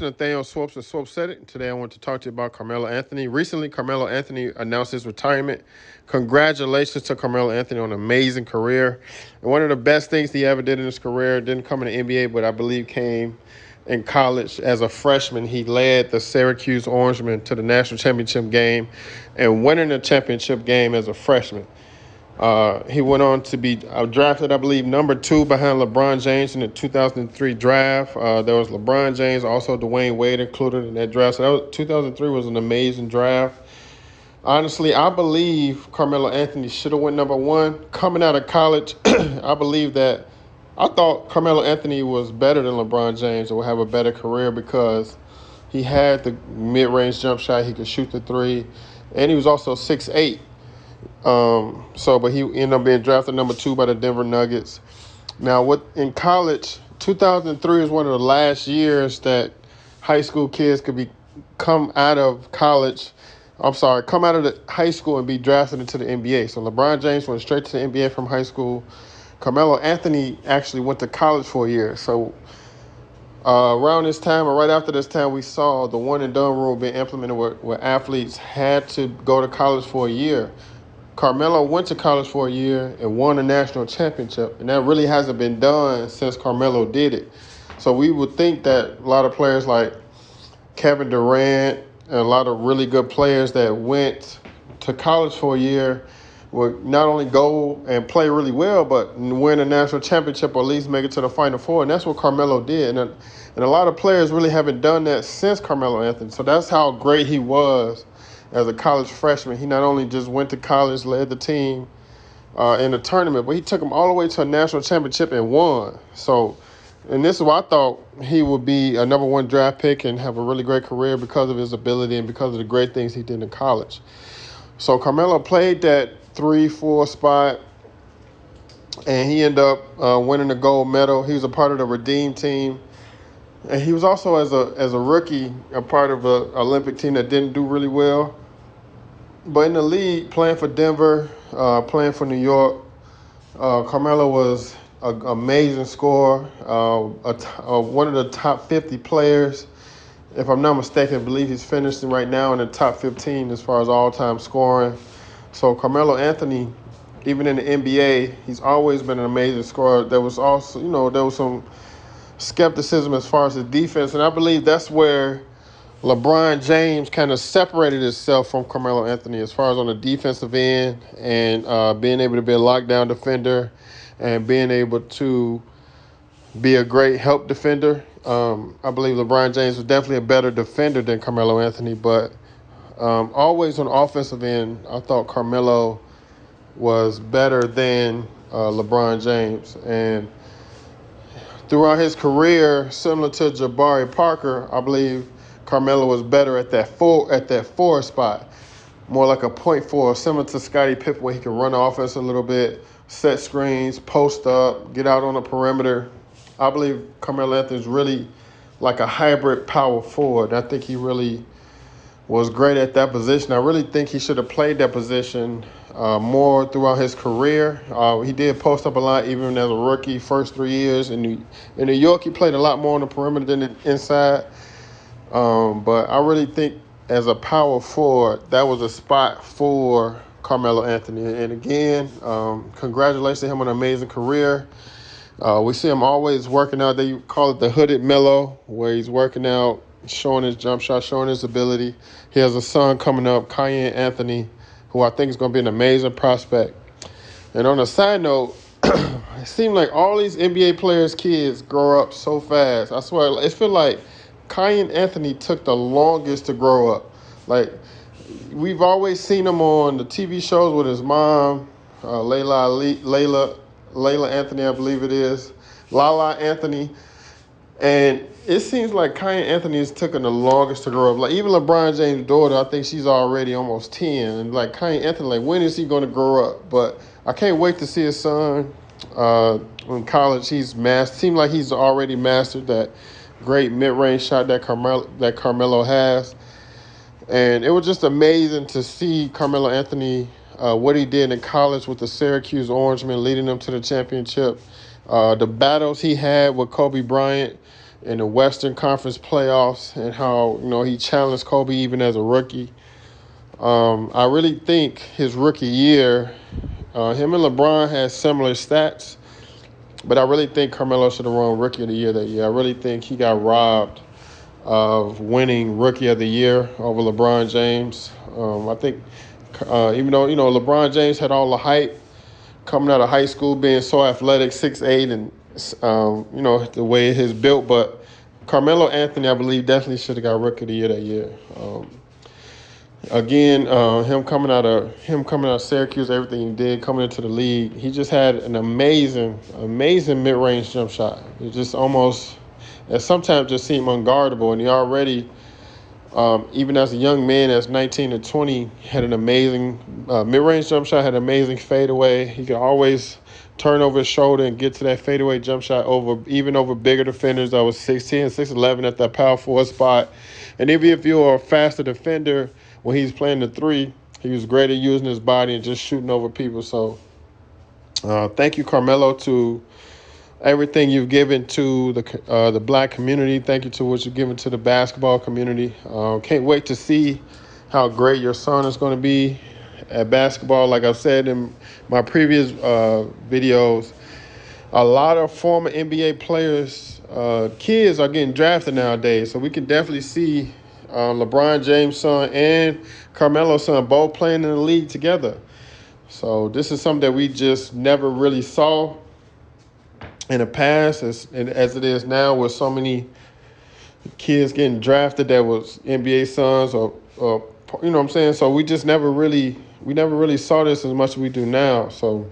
Nathaniel Swopes and Swope said it. Today I want to talk to you about Carmelo Anthony. Recently, Carmelo Anthony announced his retirement. Congratulations to Carmelo Anthony on an amazing career. And one of the best things he ever did in his career didn't come in the NBA, but I believe came in college as a freshman. He led the Syracuse Orangemen to the national championship game and winning the championship game as a freshman. He went on to be drafted, I believe, number 2 behind LeBron James in the 2003 draft. There was LeBron James, also Dwayne Wade included in that draft. So 2003 was an amazing draft. Honestly, I believe Carmelo Anthony should have went number 1. Coming out of college, I thought Carmelo Anthony was better than LeBron James and would have a better career because he had the mid-range jump shot. He could shoot the 3, and he was also 6'8". But he ended up being drafted number 2 by the Denver Nuggets. Now, in college, 2003 is one of the last years that high school kids could come out of the high school and be drafted into the NBA. So LeBron James went straight to the NBA from high school. Carmelo Anthony actually went to college for a year. So around this time or right after this time, we saw the one and done rule being implemented where athletes had to go to college for a year. Carmelo went to college for a year and won a national championship, and that really hasn't been done since Carmelo did it. So we would think that a lot of players like Kevin Durant and a lot of really good players that went to college for a year would not only go and play really well, but win a national championship or at least make it to the Final Four, and that's what Carmelo did. And a lot of players really haven't done that since Carmelo Anthony. So that's how great he was as a college freshman. He not only just went to college, led the team in the tournament, but he took them all the way to a national championship and won. And this is why I thought he would be a number 1 draft pick and have a really great career because of his ability and because of the great things he did in college. So Carmelo played that 3-4 spot, and he ended up winning the gold medal. He was a part of the Redeem team. And he was also, as a rookie, a part of an Olympic team that didn't do really well. But in the league, playing for Denver, playing for New York, Carmelo was an amazing scorer, one of the top 50 players. If I'm not mistaken, I believe he's finishing right now in the top 15 as far as all-time scoring. So Carmelo Anthony, even in the NBA, he's always been an amazing scorer. There was also, there was some skepticism as far as the defense, and I believe that's where LeBron James kind of separated himself from Carmelo Anthony as far as on the defensive end and being able to be a lockdown defender and being able to be a great help defender. I believe LeBron James was definitely a better defender than Carmelo Anthony, but always on the offensive end, I thought Carmelo was better than LeBron James. And throughout his career, similar to Jabari Parker, I believe Carmelo was better at that 4 spot, more like a point 4, similar to Scottie Pippen, where he can run the offense a little bit, set screens, post up, get out on the perimeter. I believe Carmelo Anthony is really like a hybrid power forward. I think he really was great at that position. I really think he should have played that position more throughout his career. He did post up a lot, even as a rookie, first 3 years. In New York, he played a lot more on the perimeter than inside. But I really think as a power forward, that was a spot for Carmelo Anthony. And again, congratulations to him on an amazing career. We see him always working out. They call it the hooded Melo, where he's working out, showing his jump shot, showing his ability. He has a son coming up, Carmelo Anthony, who I think is going to be an amazing prospect. And on a side note, it seems like all these NBA players' kids grow up so fast. I swear, it feels like Carmelo Anthony took the longest to grow up. Like, we've always seen him on the TV shows with his mom, Layla Anthony, I believe it is, Lala Anthony. And it seems like Carmelo Anthony has taken the longest to grow up. Like, even LeBron James' daughter, I think she's already almost 10. And, like, Carmelo Anthony, like, when is he going to grow up? But I can't wait to see his son in college. Seems like he's already mastered that great mid-range shot that Carmelo has. And it was just amazing to see Carmelo Anthony, what he did in college with the Syracuse Orangemen, leading them to the championship. The battles he had with Kobe Bryant in the Western Conference playoffs and how, he challenged Kobe even as a rookie. I really think his rookie year, him and LeBron had similar stats, but I really think Carmelo should have won Rookie of the Year that year. I really think he got robbed of winning Rookie of the Year over LeBron James. I think even though, LeBron James had all the hype coming out of high school, being so athletic, 6'8", and, the way he's built, but Carmelo Anthony, I believe, definitely should have got Rookie of the Year that year. Again, him coming out of Syracuse, everything he did coming into the league, he just had an amazing mid-range jump shot. It just sometimes just seemed unguardable, and he already, even as a young man, as 19 and 20, had an amazing mid-range jump shot, had an amazing fadeaway. He could always turn over his shoulder and get to that fadeaway jump shot even over bigger defenders that was 6'10", 6'11" at that power forward spot. And even if you're a faster defender, when he's playing the three, he was great at using his body and just shooting over people. So thank you, Carmelo, to everything you've given to the black community. Thank you to what you've given to the basketball community. Can't wait to see how great your son is going to be at basketball. Like I've said in my previous videos, a lot of former NBA players, kids are getting drafted nowadays. So we can definitely see LeBron James' son and Carmelo's son both playing in the league together. So this is something that we just never really saw in the past, as it is now, with so many kids getting drafted that was NBA sons or you know what I'm saying? So we never really saw this as much as we do now. So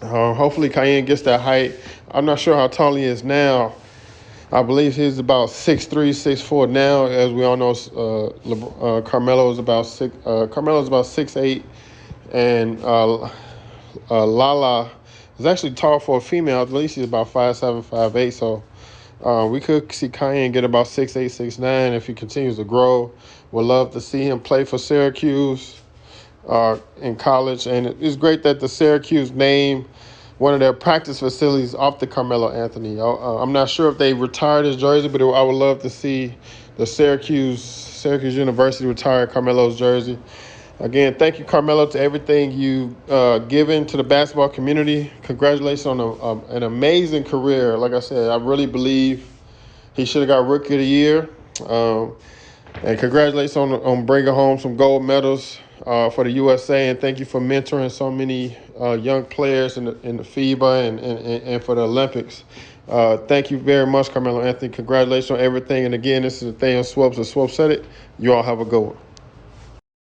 hopefully Cayenne gets that height. I'm not sure how tall he is now. I believe he's about 6'3", 6'4" now. As we all know, Carmelo is about 6'8", and Lala is actually tall for a female. At least she's about 5'7", 5'8". So we could see Cayenne get about 6'8", 6'9" if he continues to grow. Would love to see him play for Syracuse in college, and it's great that the Syracuse named one of their practice facilities off the Carmelo Anthony. I'm not sure if they retired his jersey, but I would love to see the Syracuse University retire Carmelo's jersey. Again, thank you, Carmelo, to everything you've given to the basketball community. Congratulations on an amazing career. Like I said, I really believe he should have got Rookie of the Year. And congratulations on bringing home some gold medals for the USA, and thank you for mentoring so many young players in the FIBA and for the Olympics. Thank you very much, Carmelo Anthony. Congratulations on everything. And again, this is Nathaniel Swopes of Swope Said It. You all have a good one.